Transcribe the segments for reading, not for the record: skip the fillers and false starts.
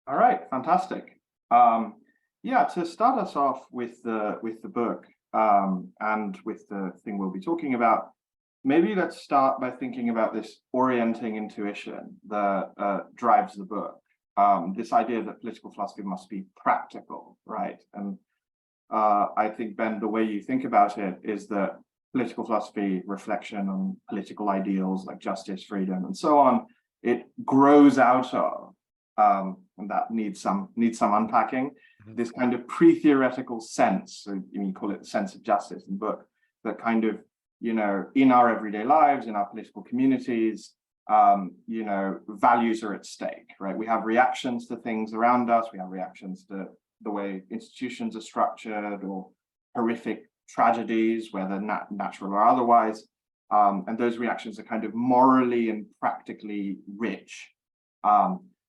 All right, fantastic. Um, yeah, to start us off with the book and with the thing we'll be talking about, maybe let's start by thinking about this orienting intuition that drives the book. This idea that political philosophy must be practical, right? And I think, Ben, the way you think about it is that political philosophy, reflection on political ideals like justice, freedom, and so on, it grows out of, and that needs some unpacking, Mhm. this kind of pre-theoretical sense, so you call it the sense of justice in the book, that kind of, in our everyday lives, in our political communities, values are at stake, right? We have reactions to things around us, we have reactions to the way institutions are structured or horrific tragedies, whether natural or otherwise. And those reactions are kind of morally and practically rich.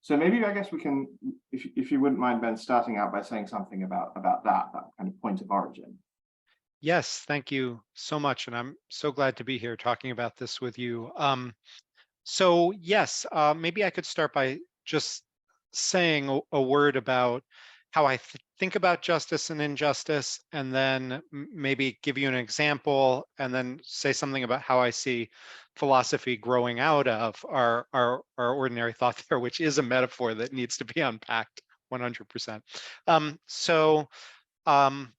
So maybe I guess we can, if you wouldn't mind, Ben, starting out by saying something about that kind of point of origin. Yes, thank you so much. And I'm so glad to be here talking about this with you. So yes, maybe I could start by just saying a word about how I think about justice and injustice, and then maybe give you an example, and then say something about how I see philosophy growing out of our ordinary thought there, which is a metaphor that needs to be unpacked 100%. So um,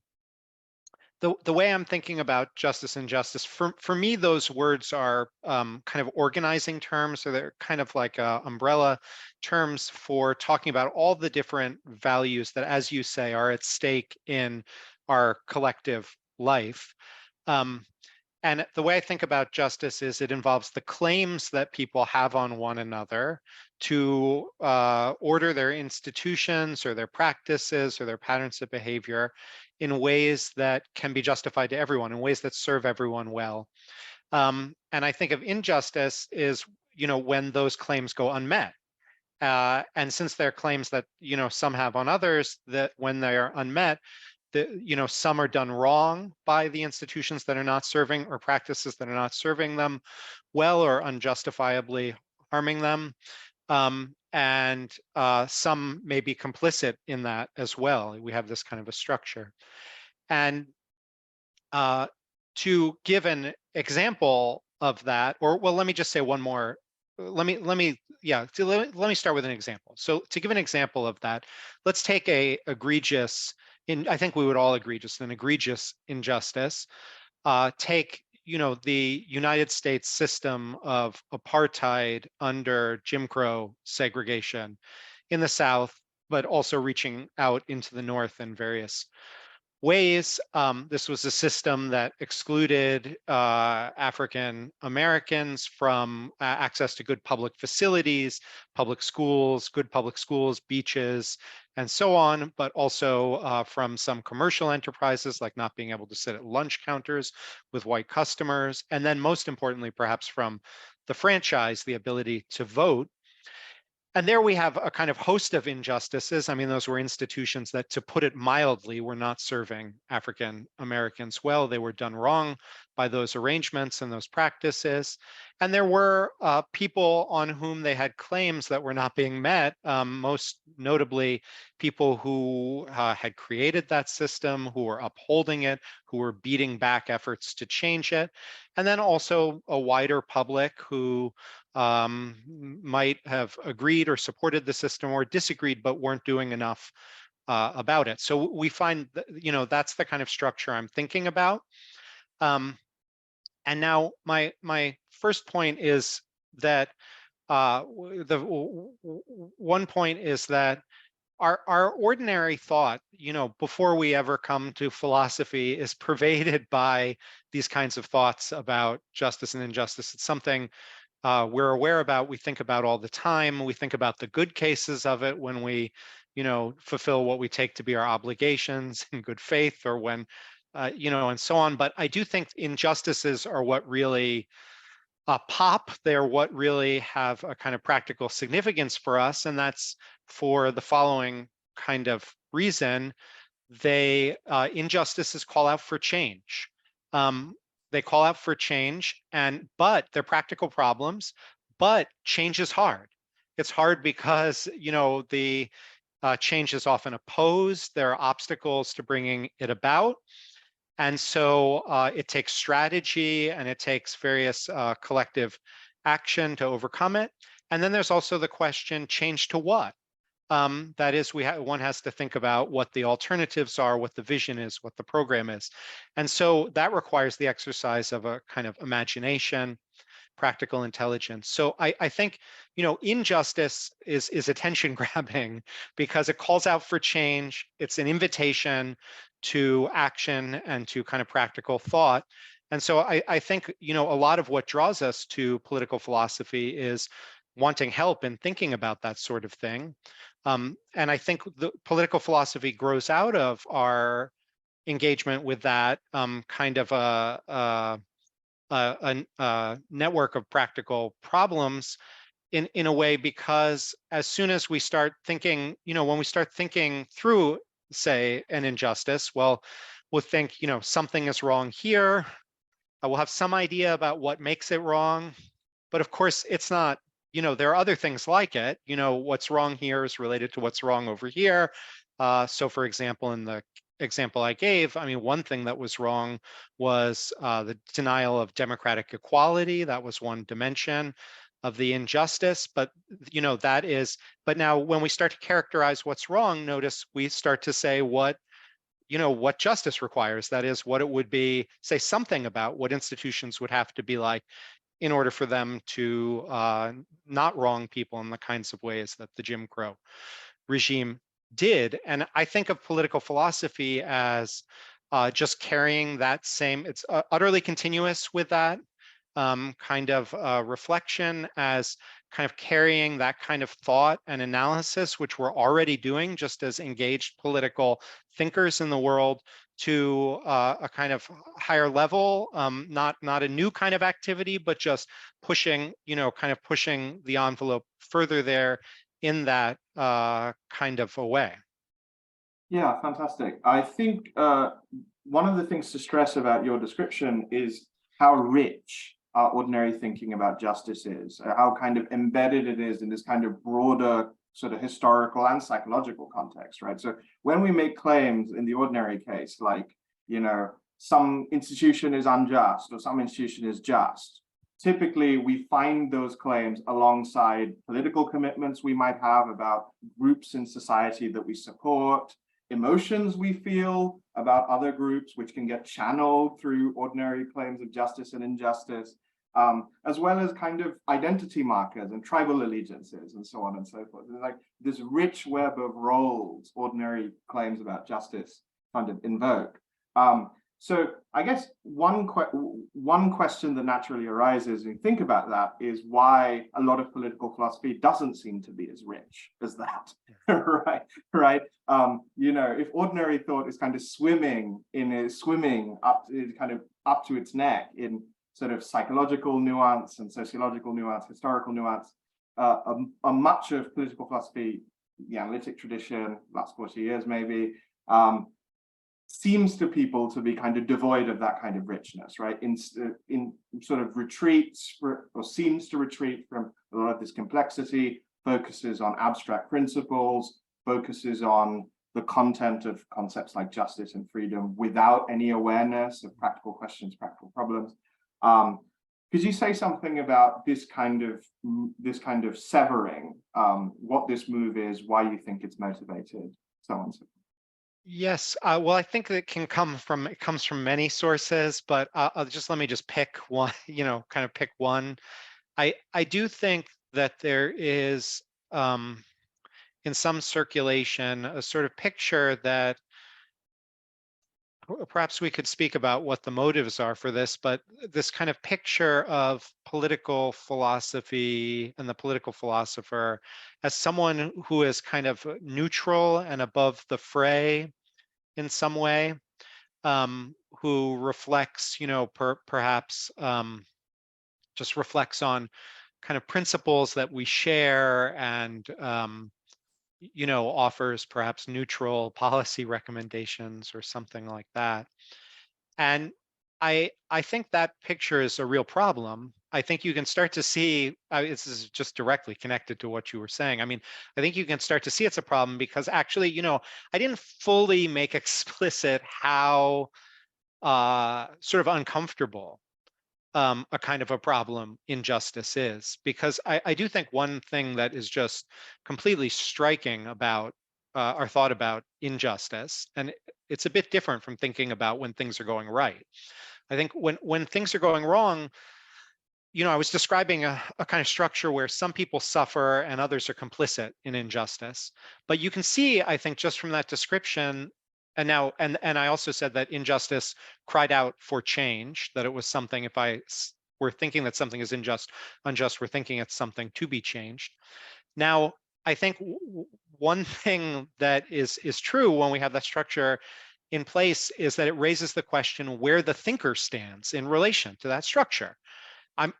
the way I'm thinking about justice and injustice, for me, those words are kind of organizing terms, or they're kind of like umbrella terms for talking about all the different values that, as you say, are at stake in our collective life. Um, and the way I think about justice is it involves the claims that people have on one another to order their institutions or their practices or their patterns of behavior in ways that can be justified to everyone, in ways that serve everyone well. And I think of injustice is, when those claims go unmet. And since they're claims that, some have on others, that when they are unmet, some are done wrong by the institutions that are not serving, or practices that are not serving them well, or unjustifiably harming them. And some may be complicit in that as well. We have this kind of a structure. And to give an example of that, or well, let me just say one more. Let me start with an example. So to give an example of that, let's take a egregious, I think we would all agree, just an egregious injustice. Take, the United States system of apartheid under Jim Crow segregation in the South, but also reaching out into the North in various ways. This was a system that excluded African Americans from access to good public facilities, good public schools, beaches, and so on, but also from some commercial enterprises, like not being able to sit at lunch counters with white customers. And then most importantly, perhaps from the franchise, the ability to vote. And there we have a kind of host of injustices. I mean, those were institutions that, to put it mildly, were not serving African Americans well. They were done wrong by those arrangements and those practices. And there were people on whom they had claims that were not being met, most notably people who had created that system, who were upholding it, who were beating back efforts to change it. And then also a wider public who might have agreed or supported the system, or disagreed but weren't doing enough about it. So we find that, that's the kind of structure I'm thinking about. And now my first point is that the one point is that our ordinary thought, before we ever come to philosophy, is pervaded by these kinds of thoughts about justice and injustice. It's something we're aware about, we think about all the time. We think about the good cases of it when we, fulfill what we take to be our obligations in good faith, or when, and so on. But I do think injustices are what really pop. They're what really have a kind of practical significance for us. And that's for the following kind of reason. Injustices call out for change. They call out for change, but they're practical problems, but change is hard. It's hard because, change is often opposed. There are obstacles to bringing it about. And so it takes strategy and it takes various collective action to overcome it. And then there's also the question, change to what? That is, one has to think about what the alternatives are, what the vision is, what the program is. And so that requires the exercise of a kind of imagination, practical intelligence. So I think, injustice is attention grabbing because it calls out for change. It's an invitation to action and to kind of practical thought. And so I think, a lot of what draws us to political philosophy is wanting help in thinking about that sort of thing. And I think the political philosophy grows out of our engagement with that kind of a network of practical problems in a way, because as soon as we start thinking, when we start thinking through, say, an injustice, well, we'll think, something is wrong here. We'll have some idea about what makes it wrong. But of course, it's not, there are other things like it. What's wrong here is related to what's wrong over here. So for example, in the example I gave, I mean, one thing that was wrong was the denial of democratic equality. That was one dimension of the injustice, but but now when we start to characterize what's wrong, notice we start to say what justice requires. That is, what it would be, say something about what institutions would have to be like in order for them to not wrong people in the kinds of ways that the Jim Crow regime did. And I think of political philosophy as just carrying that same, it's utterly continuous with that kind of reflection, as kind of carrying that kind of thought and analysis, which we're already doing just as engaged political thinkers in the world, to a kind of higher level, not a new kind of activity, but just pushing, kind of pushing the envelope further there in that kind of a way. Yeah, fantastic. I think one of the things to stress about your description is how rich our ordinary thinking about justice is, how kind of embedded it is in this kind of broader sort of historical and psychological context, right? So when we make claims in the ordinary case, like, some institution is unjust or some institution is just, typically we find those claims alongside political commitments we might have about groups in society that we support, emotions we feel about other groups, which can get channeled through ordinary claims of justice and injustice, as well as kind of identity markers and tribal allegiances and so on and so forth. There's like this rich web of roles ordinary claims about justice kind of invoke. So I guess one question that naturally arises when you think about that is why a lot of political philosophy doesn't seem to be as rich as that, right? If ordinary thought is kind of swimming up to its neck in sort of psychological nuance and sociological nuance, historical nuance, much of political philosophy, the analytic tradition, last 40 years maybe, seems to people to be kind of devoid of that kind of richness, right? In sort of retreats, or seems to retreat from a lot of this complexity, focuses on abstract principles, focuses on the content of concepts like justice and freedom without any awareness of practical questions, practical problems. Could you say something about this kind of severing, what this move is, why you think it's motivated, so on and so forth? Yes, well, I think it comes from many sources, but let me just pick one, kind of pick one. I do think that there is, in some circulation, a sort of picture that perhaps we could speak about what the motives are for this, but this kind of picture of political philosophy and the political philosopher as someone who is kind of neutral and above the fray in some way, who reflects, perhaps just reflects on kind of principles that we share, and offers perhaps neutral policy recommendations or something like that. And I think that picture is a real problem. I think you can start to see, this is just directly connected to what you were saying. I mean, I think you can start to see it's a problem because actually, I didn't fully make explicit how sort of uncomfortable a kind of a problem injustice is, because I do think one thing that is just completely striking about our thought about injustice, and it's a bit different from thinking about when things are going right. I think when things are going wrong, I was describing a kind of structure where some people suffer and others are complicit in injustice. But you can see, I think, just from that description, and I also said that injustice cried out for change, that it was something, if we're thinking that something is unjust, we're thinking it's something to be changed. Now, I think one thing that is true when we have that structure in place is that it raises the question where the thinker stands in relation to that structure.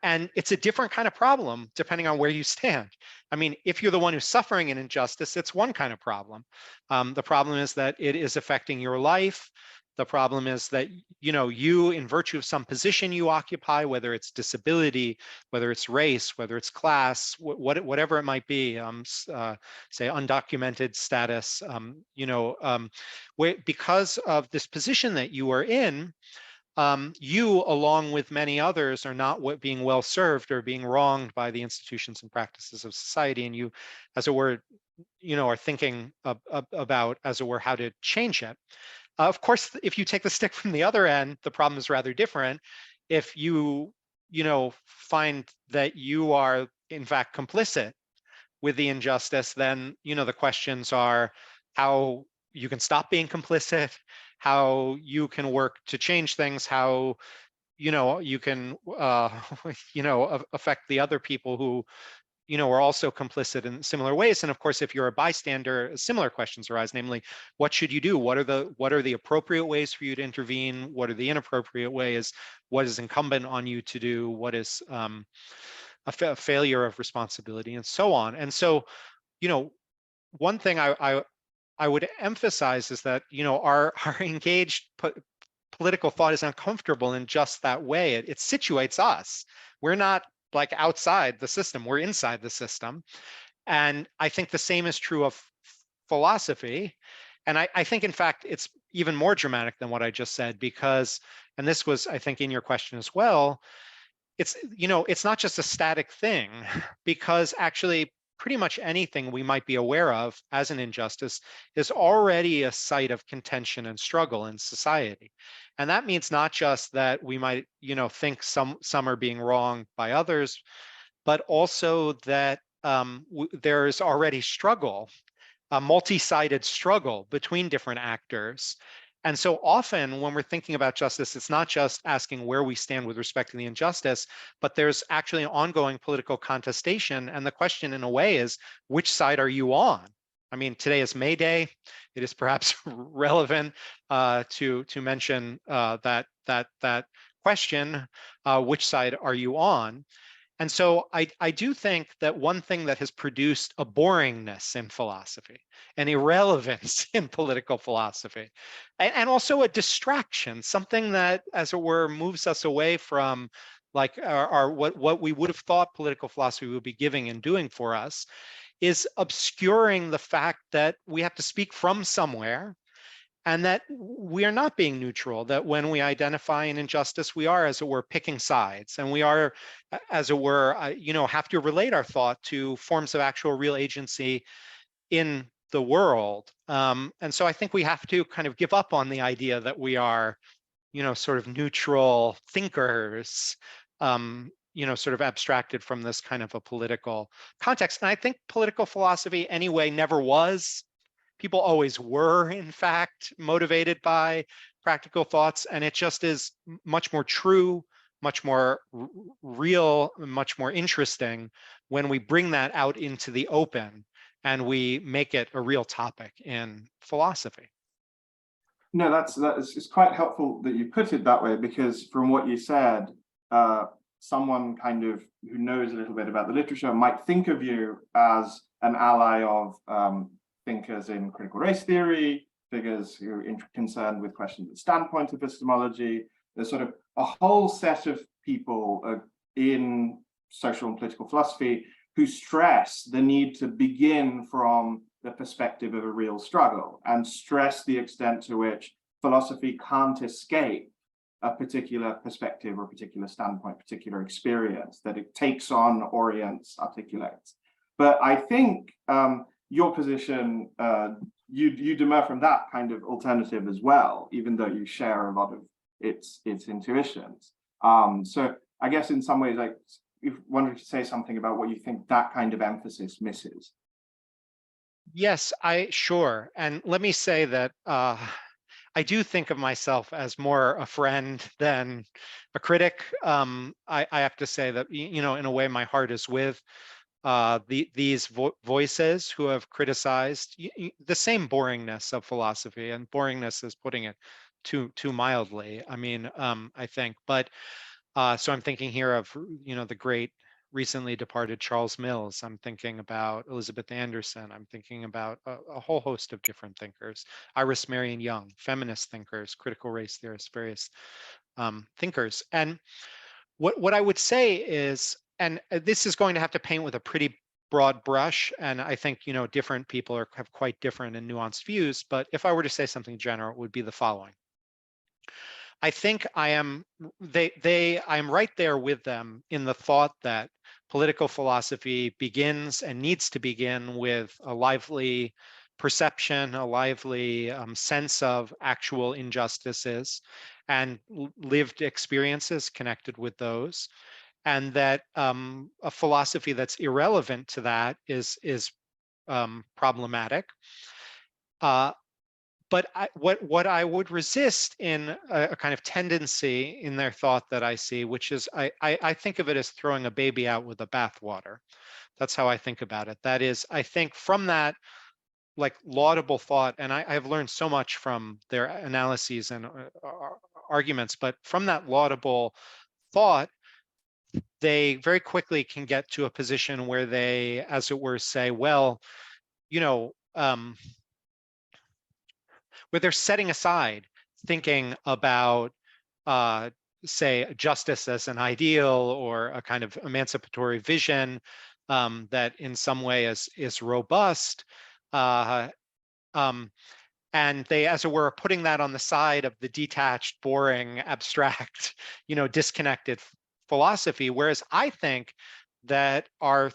And it's a different kind of problem depending on where you stand. I mean, if you're the one who's suffering an injustice, it's one kind of problem. The problem is that it is affecting your life. The problem is that, you, in virtue of some position you occupy, whether it's disability, whether it's race, whether it's class, whatever it might be, say undocumented status, because of this position that you are in, you, along with many others, are not being well served or being wronged by the institutions and practices of society. And you, as it were, are thinking about, as it were, how to change it. Of course, if you take the stick from the other end, the problem is rather different. If you, find that you are, in fact, complicit with the injustice, then, the questions are how you can stop being complicit, how you can work to change things, how you can affect the other people who are also complicit in similar ways. And of course, if you're a bystander, similar questions arise, namely, what should you do? What are the appropriate ways for you to intervene? What are the inappropriate ways? What is incumbent on you to do? What is a failure of responsibility, and so on? And so, one thing I would emphasize is that, our engaged political thought is uncomfortable in just that way. It situates us. We're not like outside the system, we're inside the system. And I think the same is true of philosophy. And I think, in fact, it's even more dramatic than what I just said, because, and this was, I think, in your question as well, it's not just a static thing, because actually pretty much anything we might be aware of as an injustice is already a site of contention and struggle in society. And that means not just that we might, think some are being wronged by others, but also that there is already struggle, a multi-sided struggle between different actors. And so often when we're thinking about justice, it's not just asking where we stand with respect to the injustice, but there's actually an ongoing political contestation. And the question, in a way, is which side are you on? I mean, today is May Day. It is perhaps relevant to mention that question, which side are you on? And so I do think that one thing that has produced a boringness in philosophy, an irrelevance in political philosophy, and also a distraction, something that, as it were, moves us away from like what we would have thought political philosophy would be giving and doing for us, is obscuring the fact that we have to speak from somewhere, and that we are not being neutral, that when we identify an injustice, we are, as it were, picking sides, and we are, as it were, have to relate our thought to forms of actual real agency in the world. And so I think we have to kind of give up on the idea that we are, sort of neutral thinkers, sort of abstracted from this kind of a political context. And I think political philosophy anyway never was. People always were, in fact, motivated by practical thoughts, and it just is much more true, much more real, much more interesting when we bring that out into the open and we make it a real topic in philosophy. No, it's quite helpful that you put it that way, because from what you said, someone kind of who knows a little bit about the literature might think of you as an ally of thinkers in critical race theory, figures who are concerned with questions of standpoint epistemology. There's sort of a whole set of people, in social and political philosophy who stress the need to begin from the perspective of a real struggle and stress the extent to which philosophy can't escape a particular perspective or a particular standpoint, particular experience that it takes on, orients, articulates. But I think your position, you demur from that kind of alternative as well, even though you share a lot of its intuitions. So I guess in some ways, like, if you wanted to say something about what you think that kind of emphasis misses. Yes, sure. And let me say that I do think of myself as more a friend than a critic. I have to say that, in a way, my heart is with these voices who have criticized the same boringness of philosophy, and boringness is putting it too mildly. I mean, I think, but so I'm thinking here of, the great recently departed Charles Mills. I'm thinking about Elizabeth Anderson. I'm thinking about a whole host of different thinkers, Iris Marion Young, feminist thinkers, critical race theorists, various thinkers. And what I would say is, and this is going to have to paint with a pretty broad brush, and I think, different people have quite different and nuanced views, but if I were to say something general, it would be the following. I think I am right there with them in the thought that political philosophy begins and needs to begin with a lively perception, a lively sense of actual injustices and lived experiences connected with those. And that a philosophy that's irrelevant to that is problematic. But what I would resist in a kind of tendency in their thought that I see, which is I think of it as throwing a baby out with the bathwater. That's how I think about it. That is, I think from that, like, laudable thought, and I've learned so much from their analyses and arguments, but from that laudable thought, they very quickly can get to a position where they, as it were, say, well, where they're setting aside thinking about, say, justice as an ideal or a kind of emancipatory vision that in some way is robust. And they, as it were, are putting that on the side of the detached, boring, abstract, disconnected philosophy. Whereas I think that our,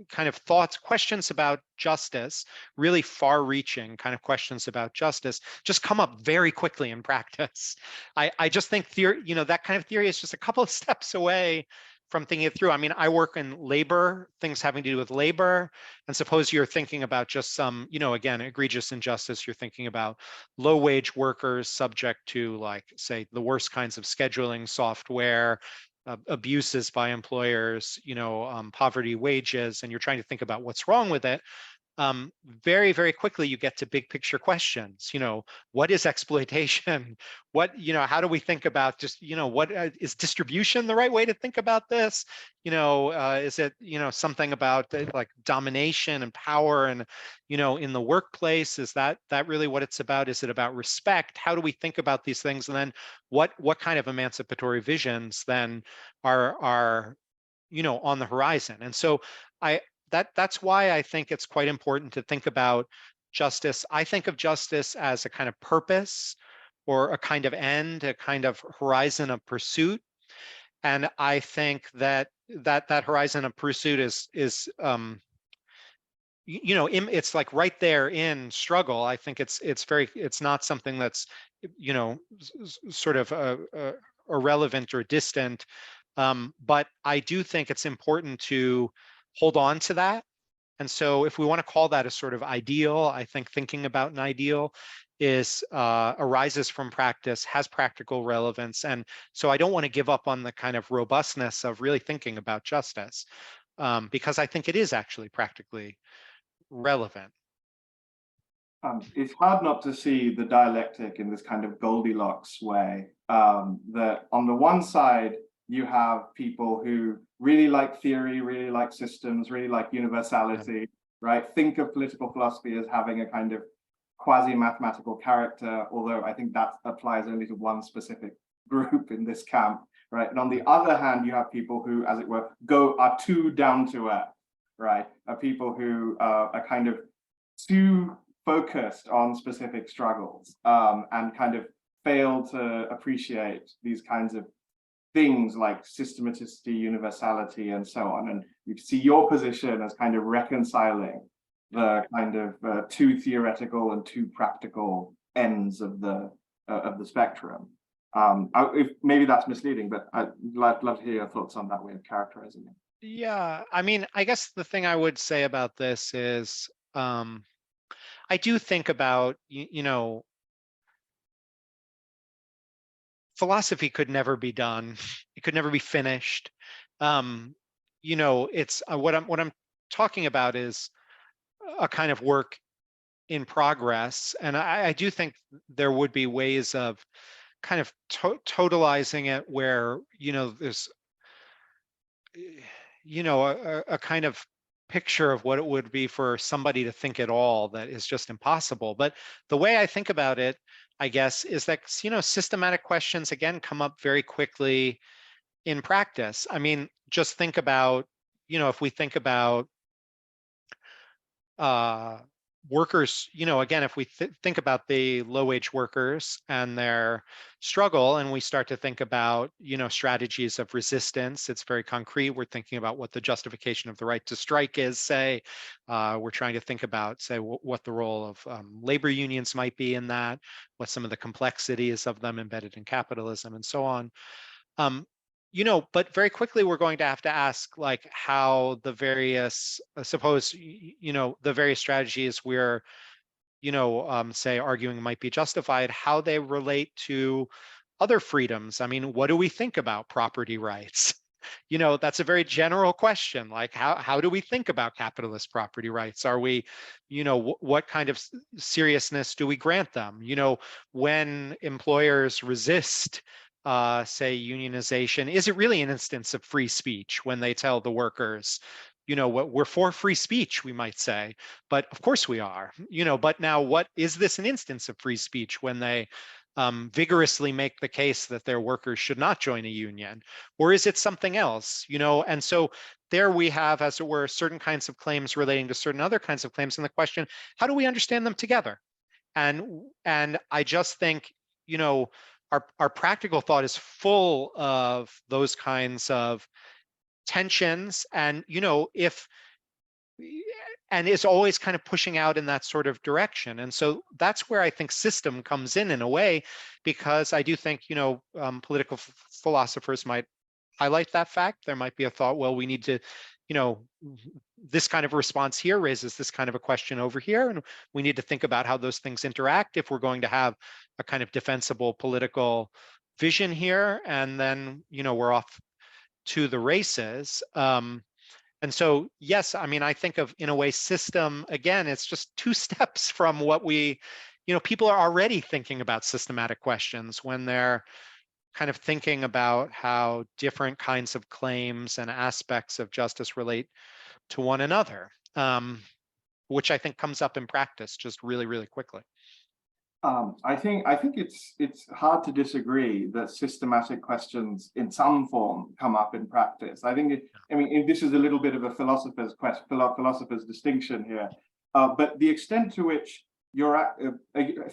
kind of thoughts, questions about justice, really far-reaching kind of questions about justice, just come up very quickly in practice. I just think theory, that kind of theory is just a couple of steps away from thinking it through. I mean, I work in labor, things having to do with labor, and suppose you're thinking about just some, again, egregious injustice. You're thinking about low-wage workers subject to, like, say, the worst kinds of scheduling software, abuses by employers, poverty wages, and you're trying to think about what's wrong with it. Very, very quickly you get to big picture questions. What is exploitation? What, how do we think about just, what is distribution the right way to think about this? Is it, something about like domination and power and, in the workplace? Is that really what it's about? Is it about respect? How do we think about these things? And then what kind of emancipatory visions then are on the horizon? And so that's why I think it's quite important to think about justice. I think of justice as a kind of purpose or a kind of end, a kind of horizon of pursuit. And I think that horizon of pursuit is it's like right there in struggle. I think it's not something that's, sort of irrelevant or distant. But I do think it's important to hold on to that. And so if we want to call that a sort of ideal, I think thinking about an ideal arises from practice, has practical relevance. And so I don't want to give up on the kind of robustness of really thinking about justice, because I think it is actually practically relevant. It's hard not to see the dialectic in this kind of Goldilocks way, that on the one side, you have people who really like theory, really like systems, really like universality, right? Think of political philosophy as having a kind of quasi-mathematical character, although I think that applies only to one specific group in this camp. right? And on the other hand, you have people who, as it were, are too down to earth, right? Are people who are kind of too focused on specific struggles and kind of fail to appreciate these kinds of things like systematicity, universality, and so on. And you see your position as kind of reconciling the kind of too theoretical and too practical ends of the spectrum. If maybe that's misleading, but I'd love to hear your thoughts on that way of characterizing it. Yeah, I mean, I guess the thing I would say about this is I do think about, you know, philosophy could never be done. It could never be finished. You know, it's what I'm talking about is a kind of work in progress, and I do think there would be ways of kind of totalizing it where, you know, there's, you know, a kind of picture of what it would be for somebody to think at all that is just impossible. But the way I think about it, I guess, is that, you know, systematic questions again come up very quickly in practice. I mean, just think about, you know, if we think about workers, you know, again, if we think about the low-wage workers and their struggle, and we start to think about, you know, strategies of resistance, it's very concrete. We're thinking about what the justification of the right to strike is, say. We're trying to think about, say, what the role of labor unions might be in that, what some of the complexities of them embedded in capitalism, and so on. You know, but very quickly we're going to have to ask, like, how the various, suppose, you know, the various strategies we're, you know, say arguing might be justified, how they relate to other freedoms. I mean, what do we think about property rights? You know, that's a very general question. Like, how do we think about capitalist property rights? Are we, you know, what kind of seriousness do we grant them? You know, when employers resist, say, unionization, is it really an instance of free speech when they tell the workers, you know, what we're for free speech, we might say, but of course we are, you know, but now what is this an instance of free speech when they vigorously make the case that their workers should not join a union? Or is it something else, you know? And so there we have, as it were, certain kinds of claims relating to certain other kinds of claims. And the question, how do we understand them together? And I just think, you know, our practical thought is full of those kinds of tensions. And, you know, and it's always kind of pushing out in that sort of direction. And so that's where I think system comes in a way, because I do think, you know, political philosophers might highlight that fact. There might be a thought, well, we need to, you know, this kind of response here raises this kind of a question over here, and we need to think about how those things interact if we're going to have a kind of defensible political vision here. And then, you know, we're off to the races. And so, yes, I mean, I think of, in a way, system, again, it's just two steps from what we, you know, people are already thinking about systematic questions when they're kind of thinking about how different kinds of claims and aspects of justice relate to one another, which I think comes up in practice just really, really quickly. I think it's hard to disagree that systematic questions in some form come up in practice. I mean, this is a little bit of a philosopher's distinction here, but the extent to which you're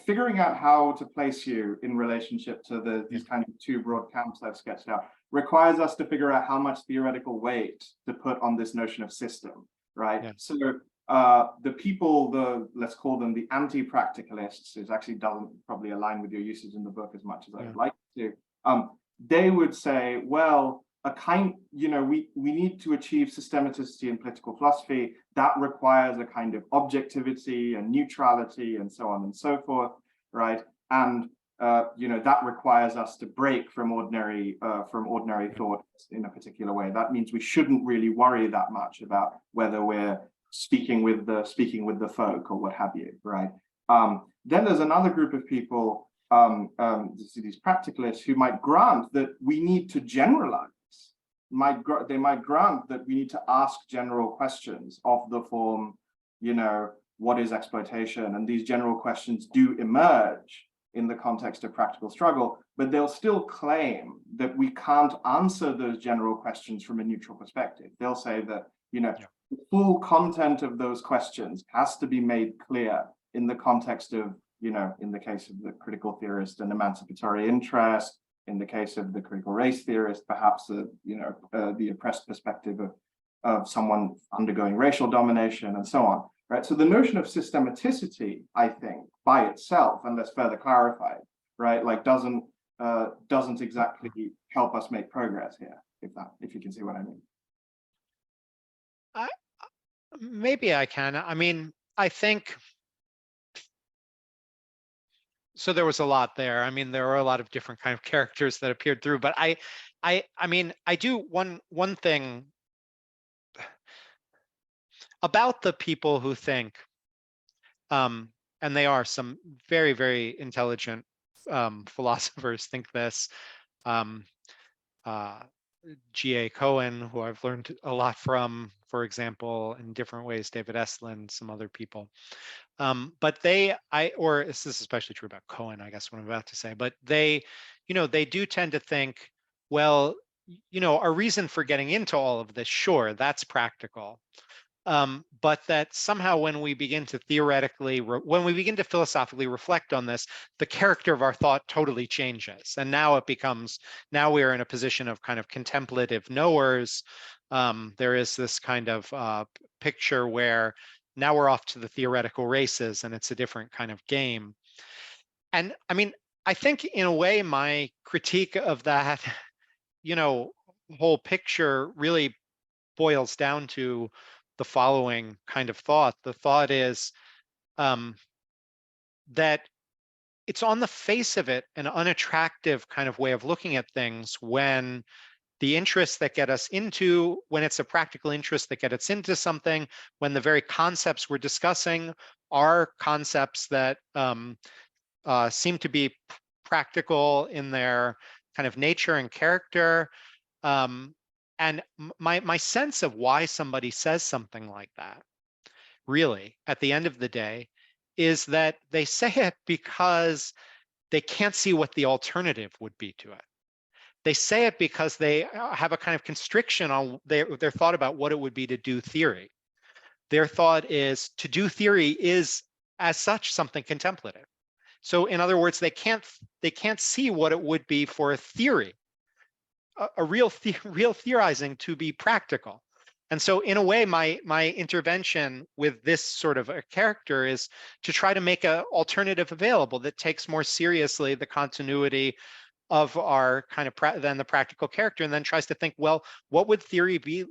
figuring out how to place you in relationship to these kind of two broad camps I've sketched out requires us to figure out how much theoretical weight to put on this notion of system, right? Yeah. So the people, let's call them the anti-practicalists, which actually doesn't probably align with your uses in the book as much as I'd like to, they would say, well, we need to achieve systematicity in political philosophy. That requires a kind of objectivity and neutrality and so on and so forth, right? And that requires us to break from ordinary thought in a particular way. That means we shouldn't really worry that much about whether we're speaking with the folk or what have you, right? Then there's another group of people, these practicalists, who might grant that we need to generalize. They might grant that we need to ask general questions of the form, what is exploitation? And these general questions do emerge in the context of practical struggle, but they'll still claim that we can't answer those general questions from a neutral perspective. They'll say that, the full content of those questions has to be made clear in the context of, in the case of the critical theorist, an emancipatory interest. In the case of the critical race theorist, perhaps the oppressed perspective of someone undergoing racial domination and so on, right? So the notion of systematicity, I think, by itself, unless further clarified, right, like doesn't exactly help us make progress here, if you can see what I mean. Maybe I can. I mean, I think so. There was a lot there. I mean, there were a lot of different kind of characters that appeared through, but I mean, I do one thing about the people who think, and they are some very, very intelligent philosophers think this. G.A. Cohen, who I've learned a lot from, for example, in different ways, David Estlin, some other people. But or this is especially true about Cohen, I guess, what I'm about to say, but they do tend to think, well, our reason for getting into all of this, sure, that's practical. But that somehow when we begin to philosophically reflect on this, the character of our thought totally changes. And now we are in a position of kind of contemplative knowers. There is this kind of picture where now we're off to the theoretical races and it's a different kind of game. And I mean, I think in a way, my critique of that, whole picture really boils down to the following kind of thought. The thought is that it's on the face of it an unattractive kind of way of looking at things when the interests that get us into, when it's a practical interest that get us into something, when the very concepts we're discussing are concepts that seem to be practical in their kind of nature and character. And my sense of why somebody says something like that, really, at the end of the day, is that they say it because they can't see what the alternative would be to it. They say it because they have a kind of constriction on their thought about what it would be to do theory. Their thought is to do theory is, as such, something contemplative. So in other words, they can't see what it would be for a theory, a real theorizing to be practical. And so in a way, my intervention with this sort of a character is to try to make an alternative available that takes more seriously the continuity of our kind of than the practical character, and then tries to think, well, what would theory be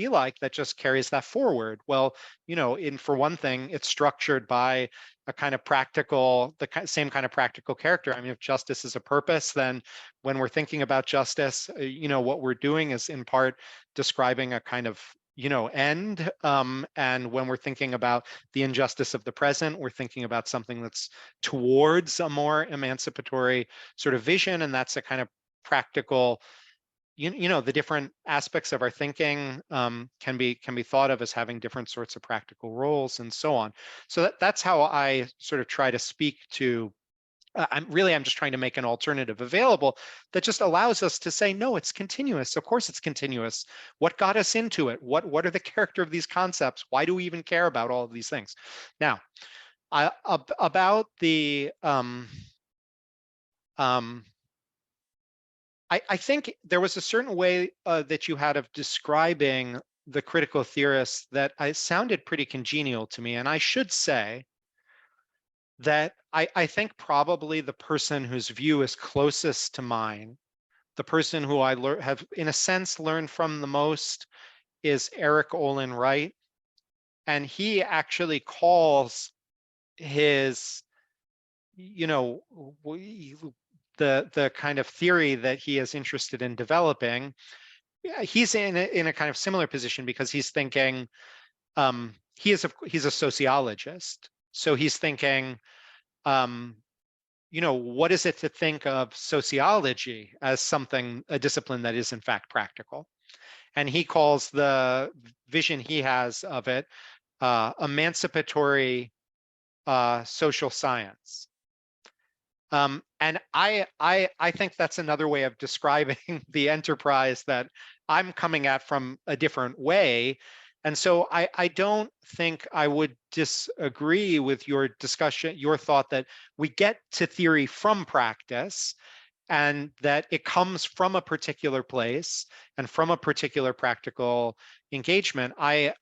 like that just carries that forward? Well, for one thing, it's structured by a kind of practical, same kind of practical character. I mean, if justice is a purpose, then when we're thinking about justice, what we're doing is in part describing a kind of end. And when we're thinking about the injustice of the present, we're thinking about something that's towards a more emancipatory sort of vision. And that's a kind of practical, the different aspects of our thinking can be thought of as having different sorts of practical roles and so on. So that's how I sort of try to speak to I'm just trying to make an alternative available that just allows us to say, no, it's continuous. Of course it's continuous. What got us into it? What are the character of these concepts? Why do we even care about all of these things? Now, about the, I think there was a certain way that you had of describing the critical theorists that sounded pretty congenial to me. And I should say that I think probably the person whose view is closest to mine, the person who I have in a sense learned from the most, is Eric Olin Wright. And he actually calls his, the kind of theory that he is interested in developing, he's in a kind of similar position because he's thinking, he's a sociologist. So he's thinking, what is it to think of sociology as a discipline that is in fact practical? And he calls the vision he has of it emancipatory social science. And I think that's another way of describing the enterprise that I'm coming at from a different way. And so I don't think I would disagree with your discussion, your thought that we get to theory from practice, and that it comes from a particular place and from a particular practical engagement. I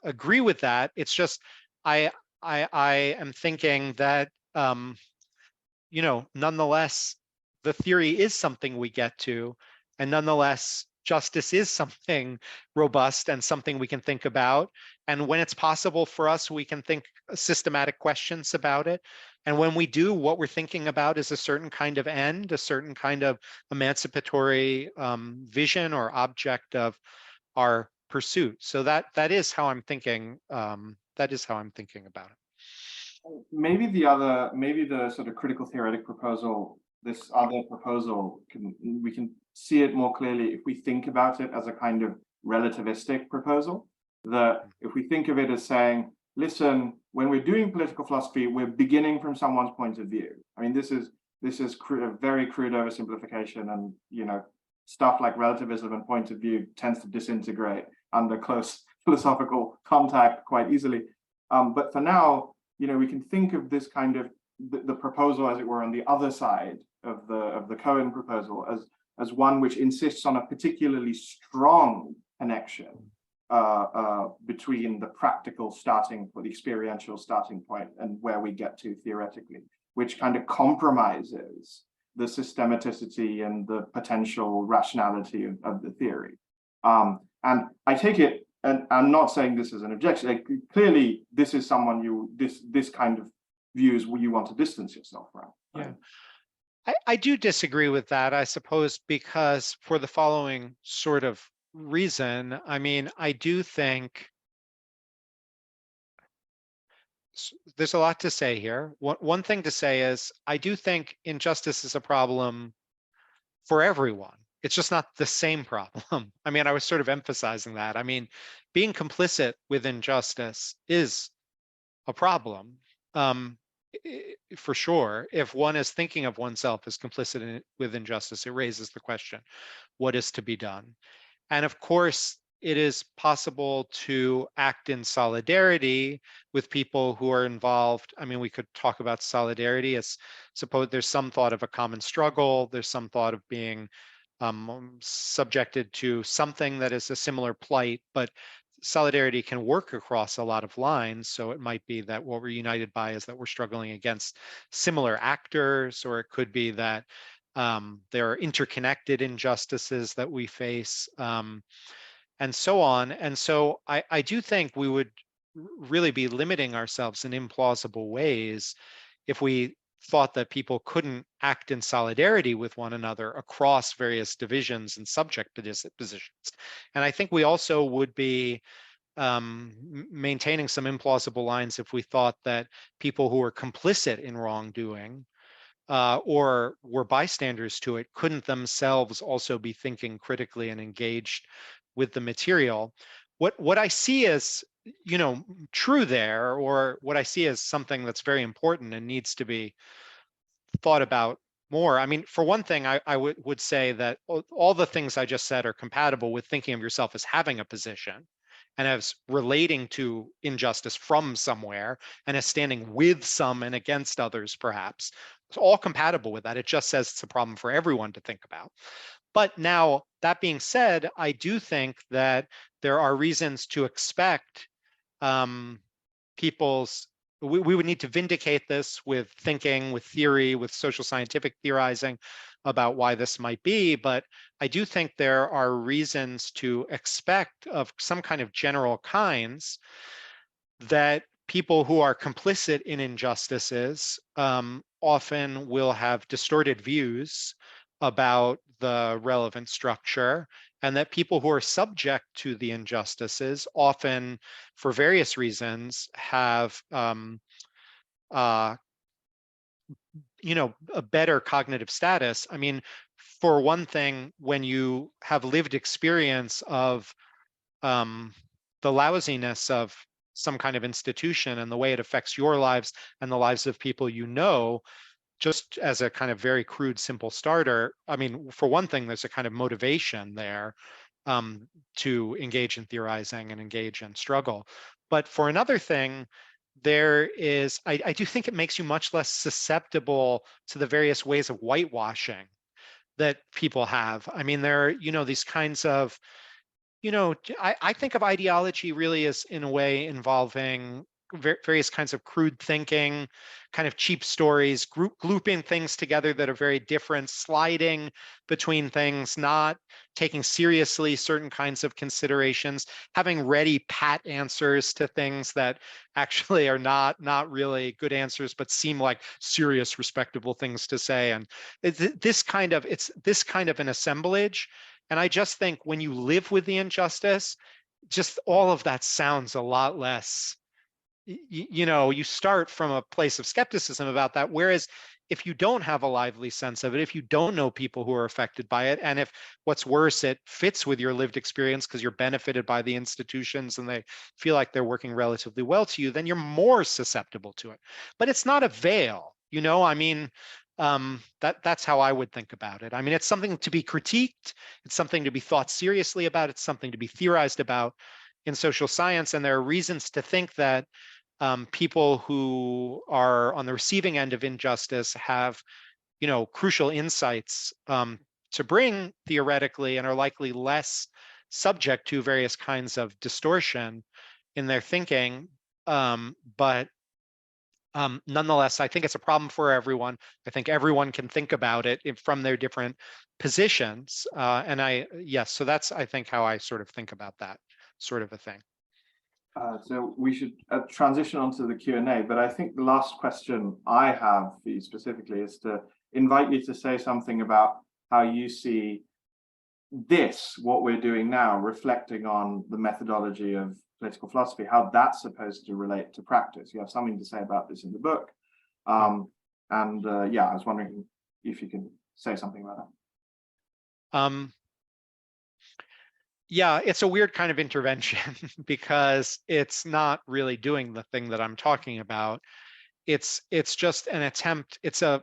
agree with that. It's just I I am thinking that nonetheless, the theory is something we get to, and nonetheless, justice is something robust and something we can think about. And when it's possible for us, we can think systematic questions about it. And when we do, what we're thinking about is a certain kind of end, a certain kind of emancipatory vision or object of our pursuit. So that is how I'm thinking. That is how I'm thinking about it. Maybe the sort of critical theoretic proposal, this other proposal, we can see it more clearly if we think about it as a kind of relativistic proposal. That if we think of it as saying, listen, when we're doing political philosophy, we're beginning from someone's point of view. I mean, this is a very crude oversimplification, and stuff like relativism and point of view tends to disintegrate under close philosophical contact quite easily. But for now, we can think of this kind of the proposal, as it were, on the other side of the Cohen proposal as one which insists on a particularly strong connection between the practical starting point, the experiential starting point, and where we get to theoretically, which kind of compromises the systematicity and the potential rationality of the theory. And I take it, and I'm not saying this is an objection. Like, clearly, this is someone this kind of views you want to distance yourself from. Right? Yeah, I do disagree with that, I suppose, because for the following sort of reason. I mean, I do think there's a lot to say here. One thing to say is I do think injustice is a problem for everyone. It's just not the same problem. I mean, I was sort of emphasizing that. I mean, being complicit with injustice is a problem, for sure. If one is thinking of oneself as complicit with injustice, it raises the question, what is to be done? And of course, it is possible to act in solidarity with people who are involved. I mean, we could talk about solidarity as, suppose there's some thought of a common struggle, there's some thought of being subjected to something that is a similar plight, but solidarity can work across a lot of lines. So it might be that what we're united by is that we're struggling against similar actors, or it could be that there are interconnected injustices that we face, and so on. And so I do think we would really be limiting ourselves in implausible ways if we thought that people couldn't act in solidarity with one another across various divisions and subject positions. And I think we also would be maintaining some implausible lines if we thought that people who are complicit in wrongdoing or were bystanders to it couldn't themselves also be thinking critically and engaged with the material. What I see as true there, or what I see as something that's very important and needs to be thought about more. I mean, for one thing, I would say that all the things I just said are compatible with thinking of yourself as having a position and as relating to injustice from somewhere and as standing with some and against others, perhaps. It's all compatible with that. It just says it's a problem for everyone to think about. But now, that being said, I do think that there are reasons to expect people's, we would need to vindicate this with thinking, with theory, with social scientific theorizing about why this might be. But I do think there are reasons to expect of some kind of general kinds that people who are complicit in injustices often will have distorted views about the relevant structure, and that people who are subject to the injustices often, for various reasons, have a better cognitive status. I mean, for one thing, when you have lived experience of the lousiness of some kind of institution and the way it affects your lives and the lives of people just as a kind of very crude, simple starter, I mean, for one thing, there's a kind of motivation there to engage in theorizing and engage in struggle. But for another thing, there is, I do think it makes you much less susceptible to the various ways of whitewashing that people have. I mean, there are, these kinds of, I think of ideology really as, in a way, involving various kinds of crude thinking, kind of cheap stories, grouping things together that are very different, sliding between things, not taking seriously certain kinds of considerations, having ready pat answers to things that actually are not really good answers, but seem like serious, respectable things to say. And it's this kind of an assemblage. And I just think when you live with the injustice, just all of that sounds a lot less, you start from a place of skepticism about that. Whereas if you don't have a lively sense of it, if you don't know people who are affected by it, and if what's worse, it fits with your lived experience because you're benefited by the institutions and they feel like they're working relatively well to you, then you're more susceptible to it. But it's not a veil, I mean, that's how I would think about it. I mean, it's something to be critiqued. It's something to be thought seriously about. It's something to be theorized about in social science. And there are reasons to think that people who are on the receiving end of injustice have, crucial insights to bring theoretically, and are likely less subject to various kinds of distortion in their thinking. But nonetheless, I think it's a problem for everyone. I think everyone can think about it from their different positions. Yes, so that's, I think, how I sort of think about that sort of a thing. So we should transition onto the Q&A, but I think the last question I have for you specifically is to invite you to say something about how you see this, what we're doing now, reflecting on the methodology of political philosophy, how that's supposed to relate to practice. You have something to say about this in the book. Yeah, I was wondering if you can say something about that. Yeah, it's a weird kind of intervention because it's not really doing the thing that I'm talking about. It's just an attempt. It's an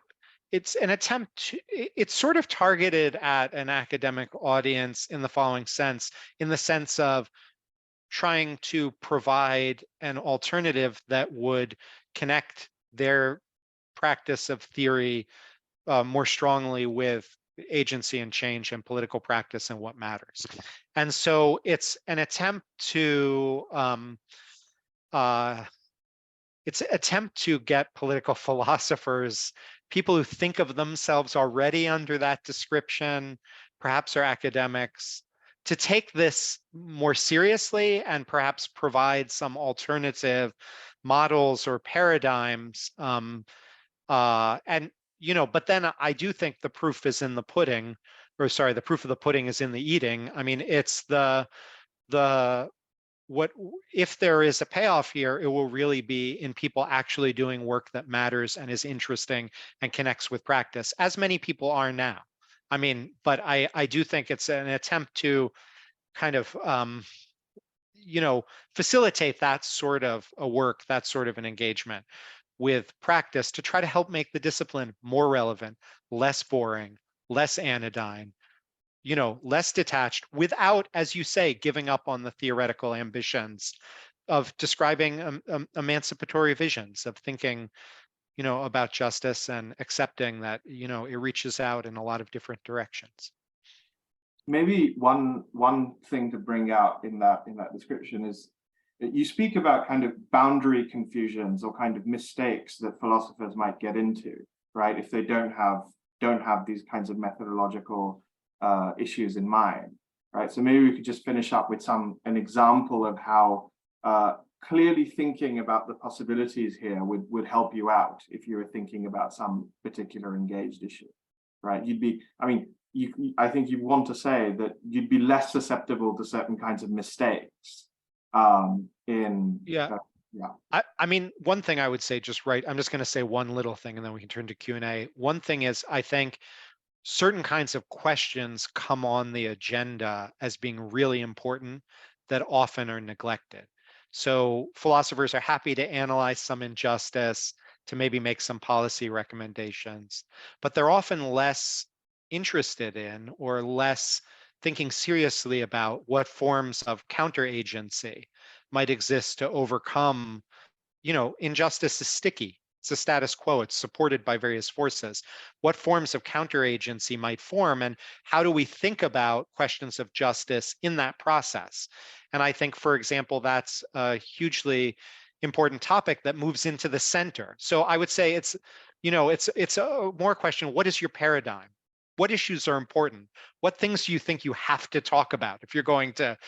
attempt it's sort of targeted at an academic audience in the following sense, in the sense of trying to provide an alternative that would connect their practice of theory more strongly with agency and change and political practice and what matters. And so it's an attempt to get political philosophers, people who think of themselves already under that description, perhaps are academics, to take this more seriously and perhaps provide some alternative models or paradigms. But then I do think the proof is in the pudding, or sorry, the proof of the pudding is in the eating. I mean, it's what if there is a payoff here, it will really be in people actually doing work that matters and is interesting and connects with practice, as many people are now. I mean, but I do think it's an attempt to kind of facilitate that sort of a work, that sort of an engagement with practice, to try to help make the discipline more relevant, less boring, less anodyne, less detached, without, as you say, giving up on the theoretical ambitions of describing emancipatory visions, of thinking, about justice and accepting that, it reaches out in a lot of different directions. Maybe one thing to bring out in that description is that you speak about kind of boundary confusions or kind of mistakes that philosophers might get into, right? If they don't have these kinds of methodological issues in mind, right? So maybe we could just finish up with an example of how clearly thinking about the possibilities here would help you out if you were thinking about some particular engaged issue, right? I think you want to say that you'd be less susceptible to certain kinds of mistakes. Yeah. I mean, one thing I would say, I'm just going to say one little thing and then we can turn to Q&A. One thing is, I think certain kinds of questions come on the agenda as being really important that often are neglected. So philosophers are happy to analyze some injustice. to maybe make some policy recommendations, but they're often less interested in or less thinking seriously about what forms of counteragency might exist to overcome, injustice is sticky. It's a status quo. It's supported by various forces. What forms of counteragency might form, and how do we think about questions of justice in that process? And I think, for example, that's a hugely important topic that moves into the center. So I would say it's a more question: what is your paradigm? What issues are important? What things do you think you have to talk about if you're going to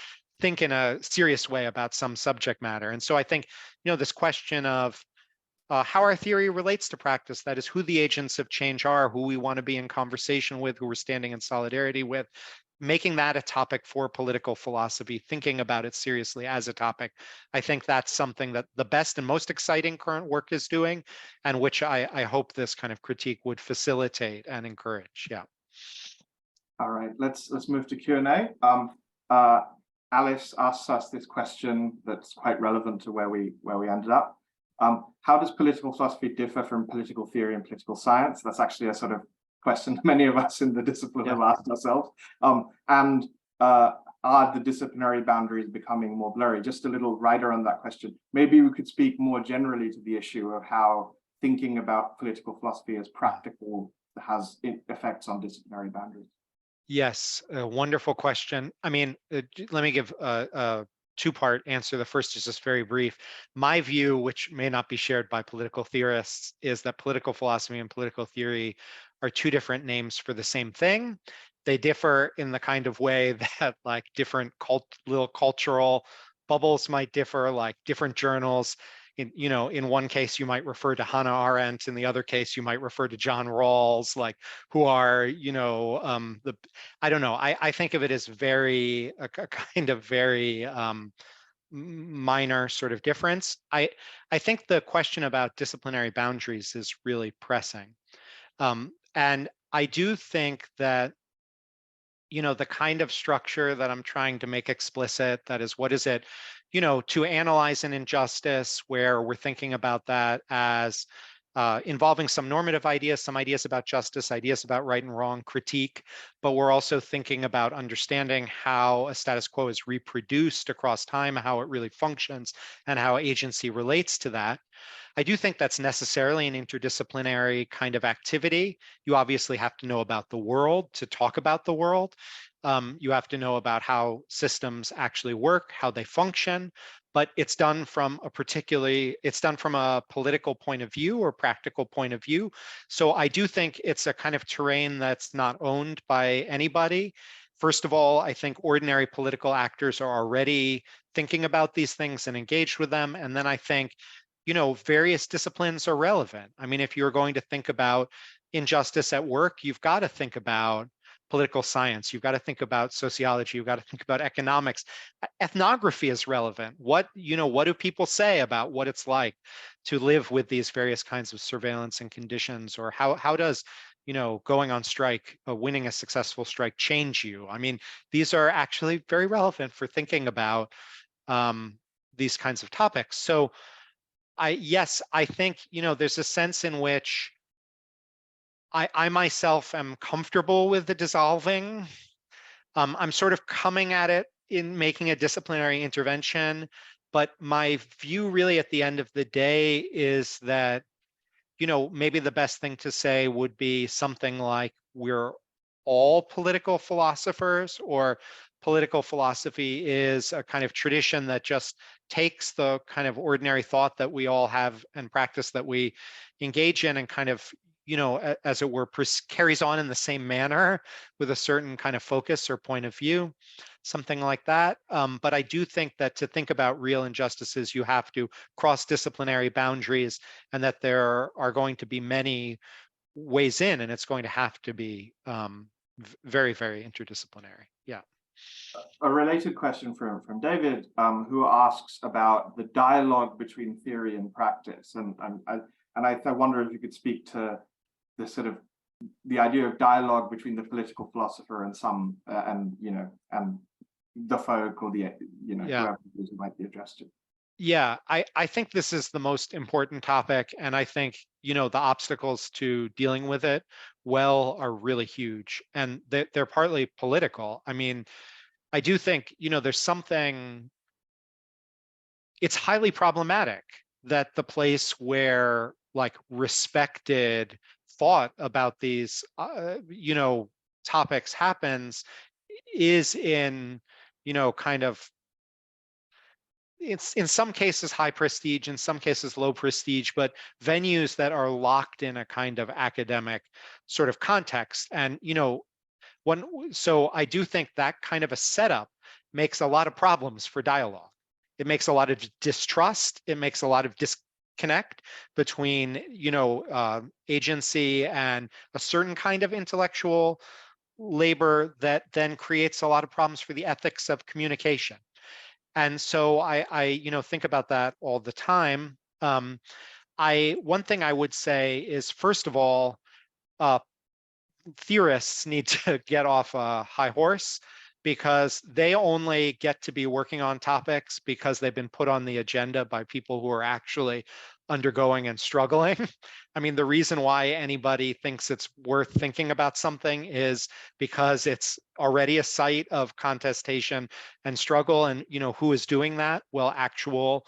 think in a serious way about some subject matter? And so I think, this question of how our theory relates to practice, that is, who the agents of change are, who we want to be in conversation with, who we're standing in solidarity with, making that a topic for political philosophy, thinking about it seriously as a topic. I think that's something that the best and most exciting current work is doing, and which I hope this kind of critique would facilitate and encourage. Yeah. All right, let's move to Q&A. Alice asks us this question that's quite relevant to where we ended up. How does political philosophy differ from political theory and political science? That's actually a sort of question many of us in the discipline have asked ourselves. And are the disciplinary boundaries becoming more blurry? Just a little rider on that question. Maybe we could speak more generally to the issue of how thinking about political philosophy as practical has effects on disciplinary boundaries. Yes, a wonderful question. I mean, let me give a two-part answer. The first is just very brief. My view, which may not be shared by political theorists, is that political philosophy and political theory are two different names for the same thing. They differ in the kind of way that like different little cultural bubbles might differ, like different journals. In one case, you might refer to Hannah Arendt. In the other case, you might refer to John Rawls, like who are, I don't know. I think of it as a kind of very minor sort of difference. I think the question about disciplinary boundaries is really pressing. And I do think that, the kind of structure that I'm trying to make explicit, that is, what is it, to analyze an injustice, where we're thinking about that as involving some normative ideas, some ideas about justice, ideas about right and wrong, critique, but we're also thinking about understanding how a status quo is reproduced across time, how it really functions, and how agency relates to that. I do think that's necessarily an interdisciplinary kind of activity. You obviously have to know about the world to talk about the world. You have to know about how systems actually work, how they function, but it's done from a political point of view or practical point of view. So I do think it's a kind of terrain that's not owned by anybody. First of all, I think ordinary political actors are already thinking about these things and engaged with them. And then I think, various disciplines are relevant. I mean, if you're going to think about injustice at work, you've got to think about political science, you've got to think about sociology, you've got to think about economics. Ethnography is relevant. What do people say about what it's like to live with these various kinds of surveillance and conditions? Or how does going on strike, winning a successful strike, change you? I mean, these are actually very relevant for thinking about these kinds of topics. So I think, there's a sense in which I myself am comfortable with the dissolving. I'm sort of coming at it in making a disciplinary intervention, but my view really at the end of the day is that, maybe the best thing to say would be something like we're all political philosophers, or political philosophy is a kind of tradition that just takes the kind of ordinary thought that we all have and practice that we engage in and kind of, as it were, carries on in the same manner with a certain kind of focus or point of view, something like that. But I do think that to think about real injustices, you have to cross disciplinary boundaries, and that there are going to be many ways in, and it's going to have to be very, very interdisciplinary. Yeah. A related question from David, who asks about the dialogue between theory and practice, and I wonder if you could speak to the sort of the idea of dialogue between the political philosopher and and the folk, or whoever who might be addressed to. Yeah, I think this is the most important topic, and I think, the obstacles to dealing with it well are really huge, and they're partly political. I mean, I do think, there's something, it's highly problematic that the place where like respected thought about these, topics happens is in, kind of, it's in some cases high prestige, in some cases low prestige, but venues that are locked in a kind of academic sort of context. And, one, so I do think that kind of a setup makes a lot of problems for dialogue. It makes a lot of distrust. It makes a lot of disconnect between, agency and a certain kind of intellectual labor that then creates a lot of problems for the ethics of communication. And so I think about that all the time. One thing I would say is, first of all, uh, theorists need to get off a high horse, because they only get to be working on topics because they've been put on the agenda by people who are actually undergoing and struggling. I mean, the reason why anybody thinks it's worth thinking about something is because it's already a site of contestation and struggle. And, who is doing that? Well, actual,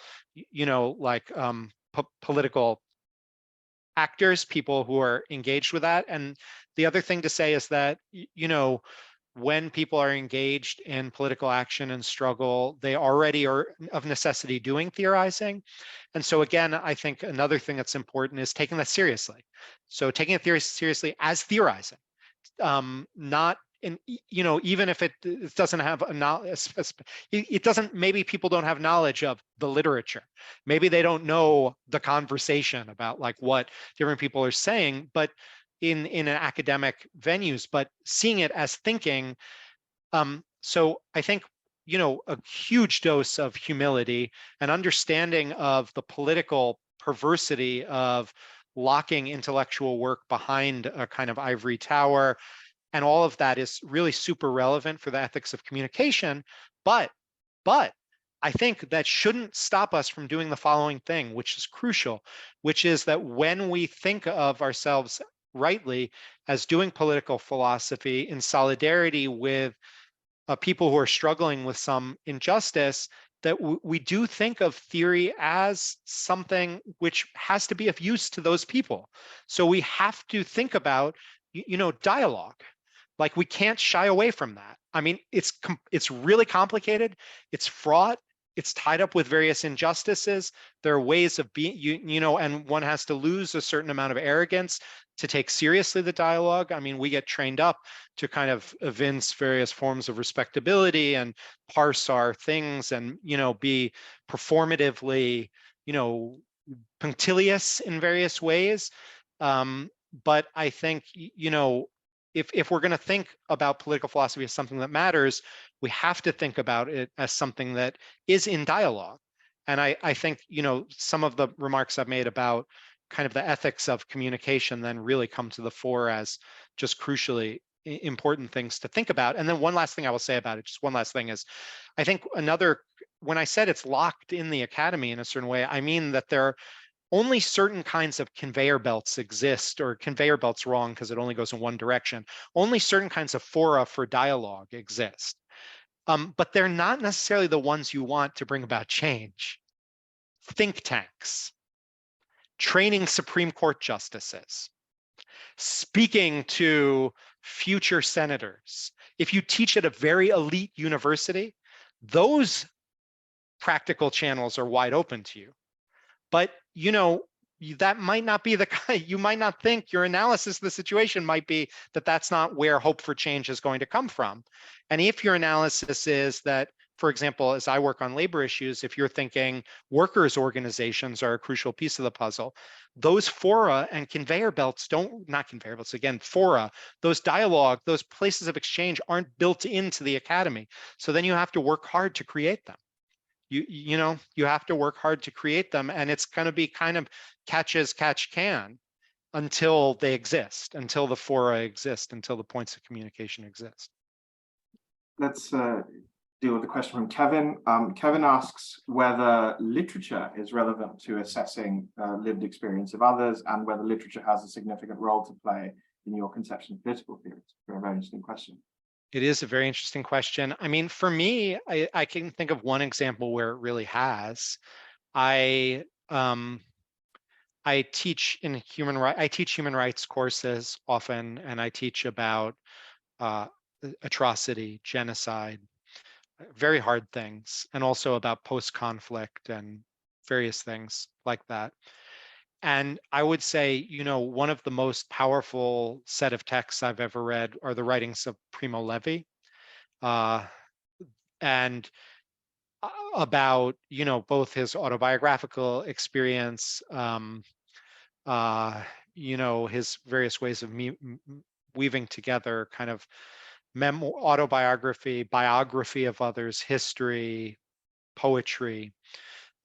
like political actors, people who are engaged with that. And the other thing to say is that, when people are engaged in political action and struggle, they already are of necessity doing theorizing. And so again, I think another thing that's important is taking that seriously. So taking a theory seriously as theorizing, not in, even if it doesn't have a knowledge, it doesn't, maybe people don't have knowledge of the literature. Maybe they don't know the conversation about like what different people are saying, but in an academic venues, but seeing it as thinking. So I think, a huge dose of humility and understanding of the political perversity of locking intellectual work behind a kind of ivory tower, and all of that is really super relevant for the ethics of communication. But I think that shouldn't stop us from doing the following thing, which is crucial, which is that when we think of ourselves rightly as doing political philosophy in solidarity with people who are struggling with some injustice, that we do think of theory as something which has to be of use to those people. So we have to think about, dialogue. Like, we can't shy away from that. I mean, it's really complicated. It's fraught. It's tied up with various injustices. There are ways of being, and one has to lose a certain amount of arrogance to take seriously the dialogue. I mean, we get trained up to kind of evince various forms of respectability and parse our things and, be performatively, punctilious in various ways. But I think, if we're going to think about political philosophy as something that matters, we have to think about it as something that is in dialogue. And I think, some of the remarks I've made about kind of the ethics of communication then really come to the fore as just crucially important things to think about. And then one last thing I will say about it, just one last thing, is I think when I said it's locked in the academy in a certain way, I mean that there are only certain kinds of conveyor belts exist, or conveyor belts wrong because it only goes in one direction. Only certain kinds of fora for dialogue exist. But they're not necessarily the ones you want to bring about change. Think tanks, training Supreme Court justices, speaking to future senators. If you teach at a very elite university, those practical channels are wide open to you. But, that might not be the kind, you might not think your analysis of the situation might be that that's not where hope for change is going to come from. And if your analysis is that, for example, as I work on labor issues, if you're thinking workers' organizations are a crucial piece of the puzzle, those fora and conveyor belts not conveyor belts, again, fora, those dialogue, those places of exchange aren't built into the academy. So then you have to work hard to create them. You have to work hard to create them, and it's going to be kind of catch as catch can until they exist, until the fora exist, until the points of communication exist. That's deal with the question from Kevin. Kevin asks whether literature is relevant to assessing lived experience of others, and whether literature has a significant role to play in your conception of political theory. It's a very interesting question. It is a very interesting question. I mean, for me, I can think of one example where it really has. I teach human rights courses often, and I teach about atrocity, genocide, very hard things, and also about post-conflict and various things like that. And I would say, one of the most powerful set of texts I've ever read are the writings of Primo Levi, and about, both his autobiographical experience, his various ways of weaving together kind of autobiography, biography of others, history, poetry,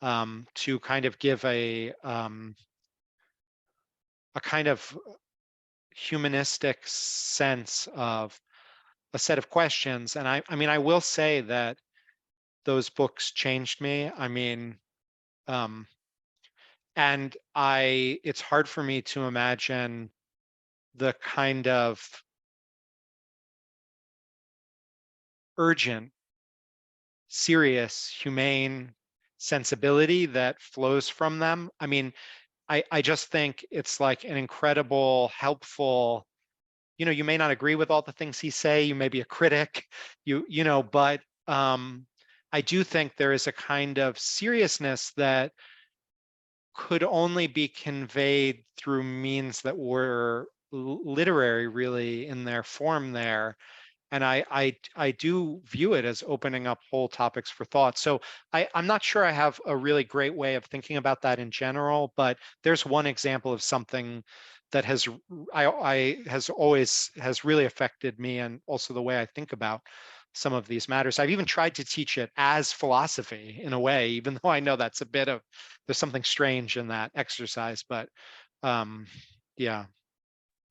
to kind of give a kind of humanistic sense of a set of questions. And I mean, I will say that those books changed me. I mean, and it's hard for me to imagine the kind of urgent, serious, humane sensibility that flows from them. I mean, I just think it's like an incredible, helpful, you may not agree with all the things he say, you may be a critic, but I do think there is a kind of seriousness that could only be conveyed through means that were literary, really, in their form there. And I do view it as opening up whole topics for thought. So I'm not sure I have a really great way of thinking about that in general, but there's one example of something that has really affected me, and also the way I think about some of these matters. I've even tried to teach it as philosophy in a way, even though I know that's there's something strange in that exercise, but yeah.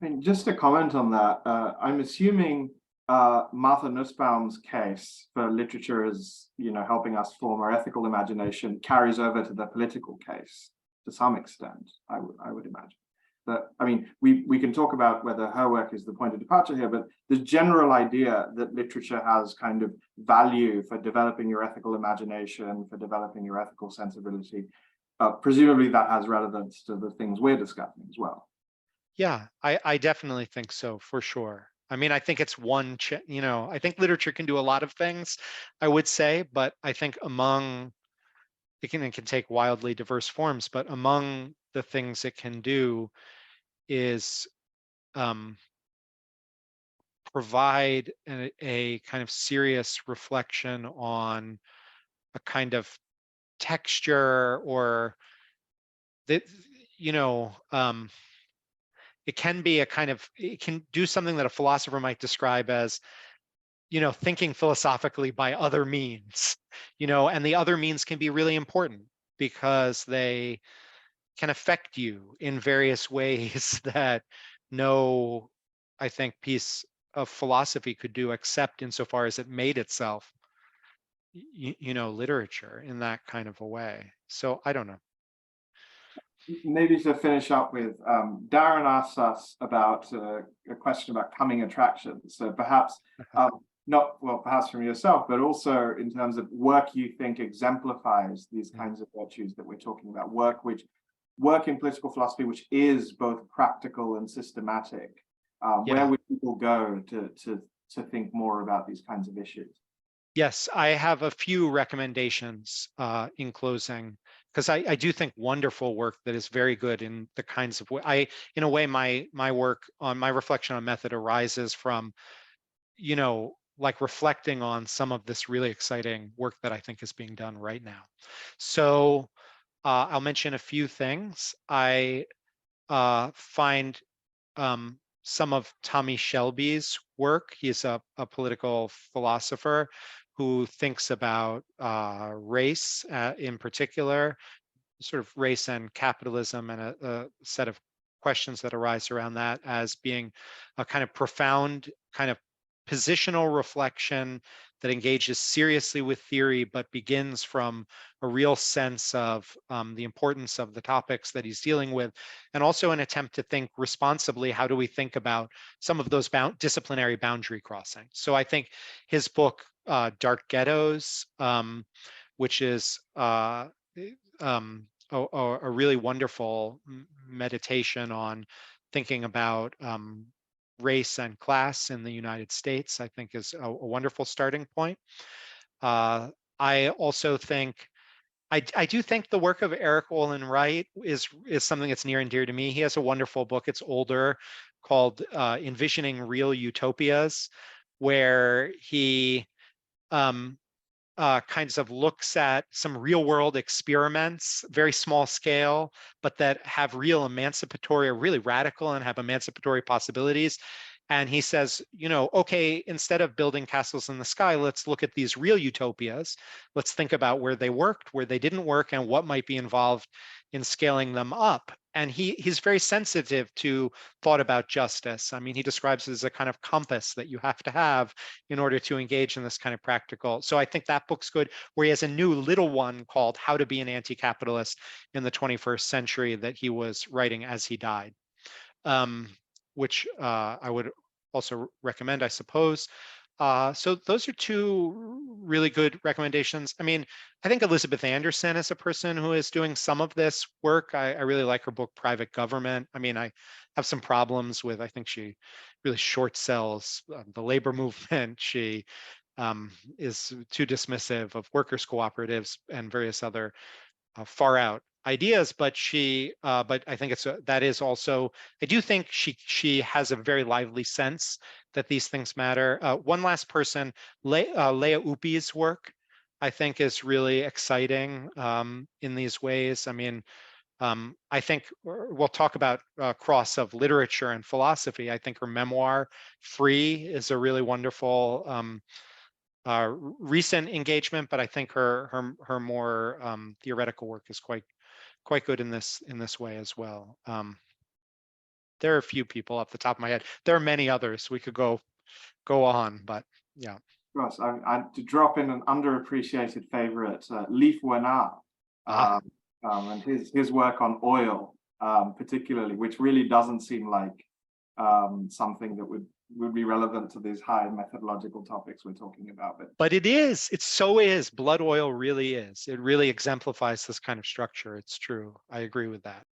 I mean, just to comment on that, I'm assuming Martha Nussbaum's case for literature as, helping us form our ethical imagination carries over to the political case to some extent, I would imagine. But I mean, we can talk about whether her work is the point of departure here, but the general idea that literature has kind of value for developing your ethical imagination, for developing your ethical sensibility, presumably that has relevance to the things we're discussing as well. Yeah, I definitely think so, for sure. I mean, I think it's I think literature can do a lot of things, I would say, but I think it can take wildly diverse forms, but among the things it can do is provide a kind of serious reflection on a kind of texture, or that, it can be it can do something that a philosopher might describe as, thinking philosophically by other means, and the other means can be really important because they can affect you in various ways that no, I think, piece of philosophy could do, except insofar as it made itself, literature in that kind of a way. So I don't know. Maybe to finish up with, Darren asks us about a question about coming attractions. So perhaps perhaps from yourself, but also in terms of work you think exemplifies these kinds of virtues that we're talking about. Work in political philosophy, which is both practical and systematic. Where would people go to think more about these kinds of issues? Yes, I have a few recommendations in closing, because I do think wonderful work that is very good in the kinds of way. In a way, my work on my reflection on method arises from, like reflecting on some of this really exciting work that I think is being done right now. So I'll mention a few things. I find some of Tommy Shelby's work. He's a political philosopher who thinks about race in particular, sort of race and capitalism, and a set of questions that arise around that as being a kind of profound kind of positional reflection that engages seriously with theory, but begins from a real sense of the importance of the topics that he's dealing with, and also an attempt to think responsibly. How do we think about some of those disciplinary boundary crossings? So I think his book, Dark Ghettos, which is a really wonderful meditation on thinking about race and class in the United States, I think is a wonderful starting point. I also think, I do think the work of Eric Olin Wright is something that's near and dear to me. He has a wonderful book, it's older, called Envisioning Real Utopias, where he kinds of looks at some real world experiments, very small scale, but that have real emancipatory, or really radical and have emancipatory possibilities. And he says, you know, okay, instead of building castles in the sky, let's look at these real utopias. Let's think about where they worked, where they didn't work, and what might be involved in scaling them up. And he's very sensitive to thought about justice. I mean, he describes it as a kind of compass that you have to have in order to engage in this kind of practical. So I think that book's good, where he has a new little one called How to Be an Anti-Capitalist in the 21st Century that he was writing as he died, which I would also recommend, I suppose. So those are two really good recommendations. I mean, I think Elizabeth Anderson is a person who is doing some of this work. I really like her book, Private Government. I mean, I have some problems with, I think she really short sells the labor movement. She is too dismissive of workers' cooperatives and various other far out ideas, but I think that is also, I do think she has a very lively sense that these things matter. One last person, Leah Upi's work, I think is really exciting in these ways. I mean, I think we'll talk about cross of literature and philosophy. I think her memoir, Free, is a really wonderful recent engagement, but I think her more theoretical work is quite good in this way as well. There are a few people off the top of my head. There are many others we could go on, but yeah. Ross, to drop in an underappreciated favorite, Leif Wenat, and his work on oil, particularly, which really doesn't seem like something that would be relevant to these high methodological topics we're talking about. But it is. It so is. Blood oil really is. It really exemplifies this kind of structure. It's true. I agree with that.